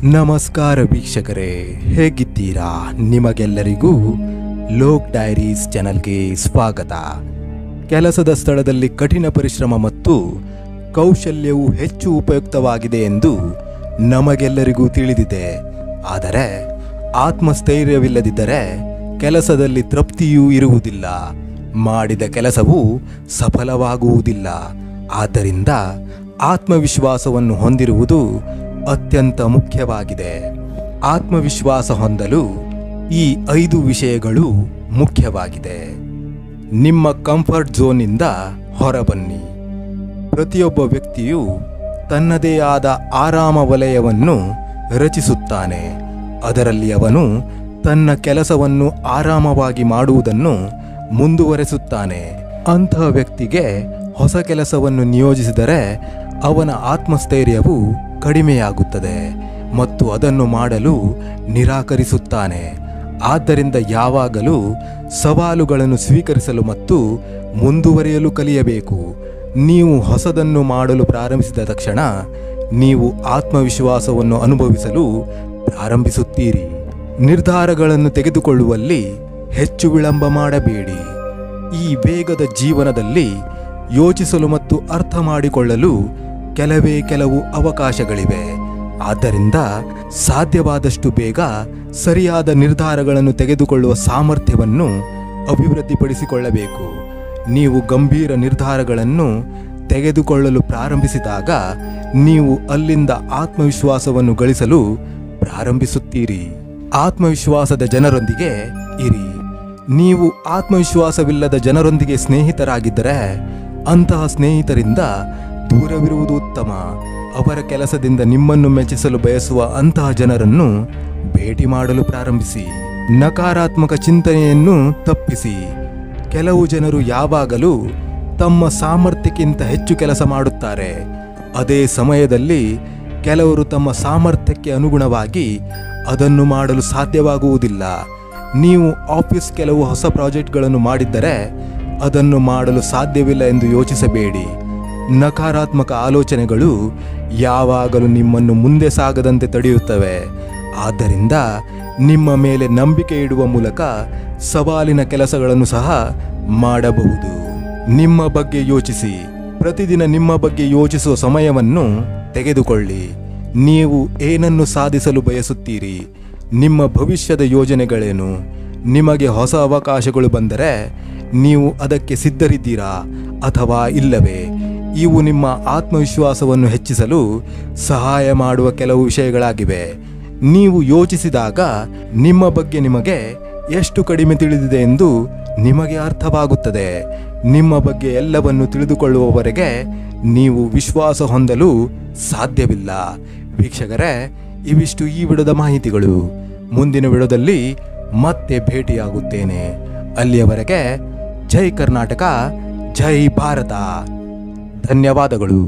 ನಮಸ್ಕಾರ ವೀಕ್ಷಕರೇ, ಹೇಗಿದ್ದೀರಾ? ನಿಮಗೆಲ್ಲರಿಗೂ ಲೋಕ್ ಡೈರೀಸ್ ಚಾನೆಲ್ಗೆ ಸ್ವಾಗತ. ಕೆಲಸದ ಸ್ಥಳದಲ್ಲಿ ಕಠಿಣ ಪರಿಶ್ರಮ ಮತ್ತು ಕೌಶಲ್ಯವು ಹೆಚ್ಚು ಉಪಯುಕ್ತವಾಗಿದೆ ಎಂದು ನಮಗೆಲ್ಲರಿಗೂ ತಿಳಿದಿದೆ. ಆದರೆ ಆತ್ಮಸ್ಥೈರ್ಯವಿಲ್ಲದಿದ್ದರೆ ಕೆಲಸದಲ್ಲಿ ತೃಪ್ತಿಯೂ ಇರುವುದಿಲ್ಲ, ಮಾಡಿದ ಕೆಲಸವು ಸಫಲವಾಗುವುದಿಲ್ಲ. ಆದ್ದರಿಂದ ಆತ್ಮವಿಶ್ವಾಸವನ್ನು ಹೊಂದಿರುವುದು ಅತ್ಯಂತ ಮುಖ್ಯವಾಗಿದೆ. ಆತ್ಮವಿಶ್ವಾಸ ಹೊಂದಲು ಈ 5 ವಿಷಯಗಳು ಮುಖ್ಯವಾಗಿದೆ. ನಿಮ್ಮ ಕಂಫರ್ಟ್ ಝೋನ್ನಿಂದ ಹೊರಬನ್ನಿ. ಪ್ರತಿಯೊಬ್ಬ ವ್ಯಕ್ತಿಯು ತನ್ನದೇ ಆದ ಆರಾಮ ವಲಯವನ್ನು ರಚಿಸುತ್ತಾನೆ. ಅದರಲ್ಲಿ ಅವನು ತನ್ನ ಕೆಲಸವನ್ನು ಆರಾಮವಾಗಿ ಮಾಡುವುದನ್ನು ಮುಂದುವರೆಸುತ್ತಾನೆ. ಅಂತಹ ವ್ಯಕ್ತಿಗೆ ಹೊಸ ಕೆಲಸವನ್ನು ನಿಯೋಜಿಸಿದರೆ ಅವನ ಆತ್ಮಸ್ಥೈರ್ಯವು ಕಡಿಮೆಯಾಗುತ್ತದೆ ಮತ್ತು ಅದನ್ನು ಮಾಡಲು ನಿರಾಕರಿಸುತ್ತಾನೆ. ಆದ್ದರಿಂದ ಯಾವಾಗಲೂ ಸವಾಲುಗಳನ್ನು ಸ್ವೀಕರಿಸಲು ಮತ್ತು ಮುಂದುವರಿಯಲು ಕಲಿಯಬೇಕು. ನೀವು ಹೊಸದನ್ನು ಮಾಡಲು ಪ್ರಾರಂಭಿಸಿದ ತಕ್ಷಣ ನೀವು ಆತ್ಮವಿಶ್ವಾಸವನ್ನು ಅನುಭವಿಸಲು ಪ್ರಾರಂಭಿಸುತ್ತೀರಿ. ನಿರ್ಧಾರಗಳನ್ನು ತೆಗೆದುಕೊಳ್ಳುವಲ್ಲಿ ಹೆಚ್ಚು ವಿಳಂಬ ಮಾಡಬೇಡಿ. ಈ ವೇಗದ ಜೀವನದಲ್ಲಿ ಯೋಚಿಸಲು ಮತ್ತು ಅರ್ಥ ಮಾಡಿಕೊಳ್ಳಲು ಕೆಲವು ಅವಕಾಶಗಳಿವೆ. ಆದ್ದರಿಂದ ಸಾಧ್ಯವಾದಷ್ಟು ಬೇಗ ಸರಿಯಾದ ನಿರ್ಧಾರಗಳನ್ನು ತೆಗೆದುಕೊಳ್ಳುವ ಸಾಮರ್ಥ್ಯವನ್ನು ಅಭಿವೃದ್ಧಿಪಡಿಸಿಕೊಳ್ಳಬೇಕು. ನೀವು ಗಂಭೀರ ನಿರ್ಧಾರಗಳನ್ನು ತೆಗೆದುಕೊಳ್ಳಲು ಪ್ರಾರಂಭಿಸಿದಾಗ ನೀವು ಅಲ್ಲಿಂದ ಆತ್ಮವಿಶ್ವಾಸವನ್ನು ಗಳಿಸಲು ಪ್ರಾರಂಭಿಸುತ್ತೀರಿ. ಆತ್ಮವಿಶ್ವಾಸದ ಜನರೊಂದಿಗೆ ಇರಿ. ನೀವು ಆತ್ಮವಿಶ್ವಾಸವಿಲ್ಲದ ಜನರೊಂದಿಗೆ ಸ್ನೇಹಿತರಾಗಿದ್ದರೆ ಅಂತಹ ಸ್ನೇಹಿತರಿಂದ ದೂರವಿರುವುದು ಉತ್ತಮ. ಅವರ ಕೆಲಸದಿಂದ ನಿಮ್ಮನ್ನು ಮೆಚ್ಚಿಸಲು ಬಯಸುವ ಅಂತಹ ಜನರನ್ನು ಭೇಟಿ ಮಾಡಲು ಪ್ರಾರಂಭಿಸಿ. ನಕಾರಾತ್ಮಕ ಚಿಂತನೆಯನ್ನು ತಪ್ಪಿಸಿ. ಕೆಲವು ಜನರು ಯಾವಾಗಲೂ ತಮ್ಮ ಸಾಮರ್ಥ್ಯಕ್ಕಿಂತ ಹೆಚ್ಚು ಕೆಲಸ ಮಾಡುತ್ತಾರೆ. ಅದೇ ಸಮಯದಲ್ಲಿ ಕೆಲವರು ತಮ್ಮ ಸಾಮರ್ಥ್ಯಕ್ಕೆ ಅನುಗುಣವಾಗಿ ಅದನ್ನು ಮಾಡಲು ಸಾಧ್ಯವಾಗುವುದಿಲ್ಲ. ನೀವು ಆಫೀಸ್ ಕೆಲವು ಹೊಸ ಪ್ರಾಜೆಕ್ಟ್ಗಳನ್ನು ಮಾಡಿದ್ದರೆ ಅದನ್ನು ಮಾಡಲು ಸಾಧ್ಯವಿಲ್ಲ ಎಂದು ಯೋಚಿಸಬೇಡಿ. ನಕಾರಾತ್ಮಕ ಆಲೋಚನೆಗಳು ಯಾವಾಗಲೂ ನಿಮ್ಮನ್ನು ಮುಂದೆ ಸಾಗದಂತೆ ತಡೆಯುತ್ತವೆ. ಆದ್ದರಿಂದ ನಿಮ್ಮ ಮೇಲೆ ನಂಬಿಕೆ ಇಡುವ ಮೂಲಕ ಸವಾಲಿನ ಕೆಲಸಗಳನ್ನು ಸಹ ಮಾಡಬಹುದು. ನಿಮ್ಮ ಬಗ್ಗೆ ಯೋಚಿಸಿ. ಪ್ರತಿದಿನ ನಿಮ್ಮ ಬಗ್ಗೆ ಯೋಚಿಸುವ ಸಮಯವನ್ನು ತೆಗೆದುಕೊಳ್ಳಿ. ನೀವು ಏನನ್ನು ಸಾಧಿಸಲು ಬಯಸುತ್ತೀರಿ? ನಿಮ್ಮ ಭವಿಷ್ಯದ ಯೋಜನೆಗಳೇನು? ನಿಮಗೆ ಹೊಸ ಅವಕಾಶಗಳು ಬಂದರೆ ನೀವು ಅದಕ್ಕೆ ಸಿದ್ಧರಿದ್ದೀರಾ ಅಥವಾ ಇಲ್ಲವೇ? ಇವು ನಿಮ್ಮ ಆತ್ಮವಿಶ್ವಾಸವನ್ನು ಹೆಚ್ಚಿಸಲು ಸಹಾಯ ಮಾಡುವ ಕೆಲವು ವಿಷಯಗಳಾಗಿವೆ. ನೀವು ಯೋಚಿಸಿದಾಗ ನಿಮ್ಮ ಬಗ್ಗೆ ನಿಮಗೆ ಎಷ್ಟು ಕಡಿಮೆ ತಿಳಿದಿದೆ ಎಂದು ನಿಮಗೆ ಅರ್ಥವಾಗುತ್ತದೆ. ನಿಮ್ಮ ಬಗ್ಗೆ ಎಲ್ಲವನ್ನು ತಿಳಿದುಕೊಳ್ಳುವವರೆಗೆ ನೀವು ವಿಶ್ವಾಸ ಹೊಂದಲು ಸಾಧ್ಯವಿಲ್ಲ. ವೀಕ್ಷಕರೇ, ಇವಿಷ್ಟು ಈ ವಿಡಿಯೋದ ಮಾಹಿತಿಗಳು. ಮುಂದಿನ ವಿಡಿಯೋದಲ್ಲಿ ಮತ್ತೆ ಭೇಟಿಯಾಗುತ್ತೇನೆ. ಅಲ್ಲಿಯವರೆಗೆ ಜೈ ಕರ್ನಾಟಕ, ಜೈ ಭಾರತ. ಧನ್ಯವಾದಗಳು.